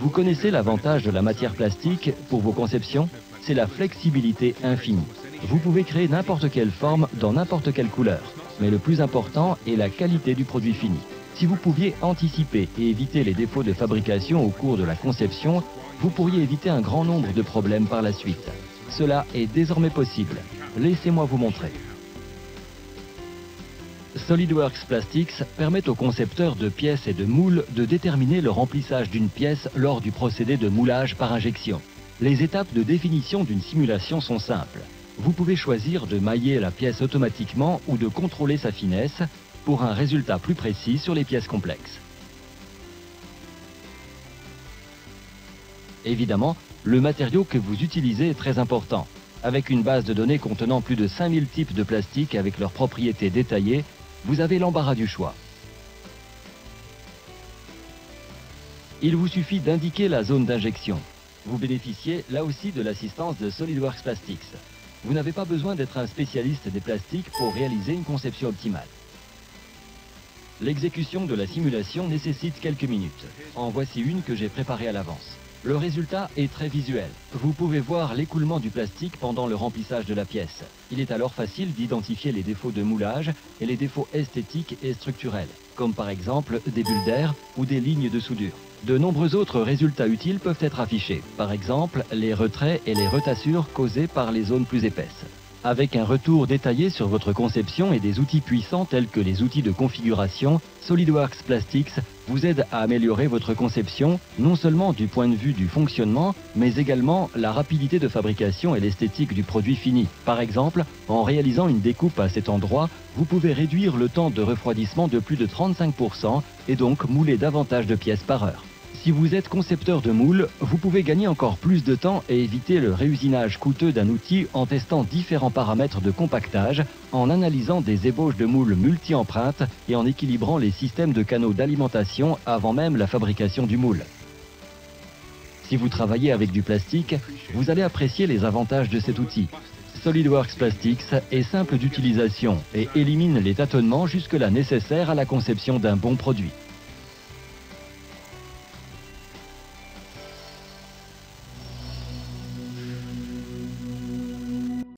Vous connaissez l'avantage de la matière plastique pour vos conceptions? C'est la flexibilité infinie. Vous pouvez créer n'importe quelle forme dans n'importe quelle couleur. Mais le plus important est la qualité du produit fini. Si vous pouviez anticiper et éviter les défauts de fabrication au cours de la conception, vous pourriez éviter un grand nombre de problèmes par la suite. Cela est désormais possible. Laissez-moi vous montrer. SolidWorks Plastics permet aux concepteurs de pièces et de moules de déterminer le remplissage d'une pièce lors du procédé de moulage par injection. Les étapes de définition d'une simulation sont simples. Vous pouvez choisir de mailler la pièce automatiquement ou de contrôler sa finesse pour un résultat plus précis sur les pièces complexes. Évidemment, le matériau que vous utilisez est très important. Avec une base de données contenant plus de 5000 types de plastique avec leurs propriétés détaillées, vous avez l'embarras du choix. Il vous suffit d'indiquer la zone d'injection. Vous bénéficiez là aussi de l'assistance de SolidWorks Plastics. Vous n'avez pas besoin d'être un spécialiste des plastiques pour réaliser une conception optimale. L'exécution de la simulation nécessite quelques minutes. En voici une que j'ai préparée à l'avance. Le résultat est très visuel. Vous pouvez voir l'écoulement du plastique pendant le remplissage de la pièce. Il est alors facile d'identifier les défauts de moulage et les défauts esthétiques et structurels, comme par exemple des bulles d'air ou des lignes de soudure. De nombreux autres résultats utiles peuvent être affichés, par exemple les retraits et les retassures causés par les zones plus épaisses. Avec un retour détaillé sur votre conception et des outils puissants tels que les outils de configuration, SolidWorks Plastics vous aide à améliorer votre conception, non seulement du point de vue du fonctionnement, mais également la rapidité de fabrication et l'esthétique du produit fini. Par exemple, en réalisant une découpe à cet endroit, vous pouvez réduire le temps de refroidissement de plus de 35% et donc mouler davantage de pièces par heure. Si vous êtes concepteur de moules, vous pouvez gagner encore plus de temps et éviter le réusinage coûteux d'un outil en testant différents paramètres de compactage, en analysant des ébauches de moules multi-empreintes et en équilibrant les systèmes de canaux d'alimentation avant même la fabrication du moule. Si vous travaillez avec du plastique, vous allez apprécier les avantages de cet outil. SolidWorks Plastics est simple d'utilisation et élimine les tâtonnements jusque-là nécessaires à la conception d'un bon produit.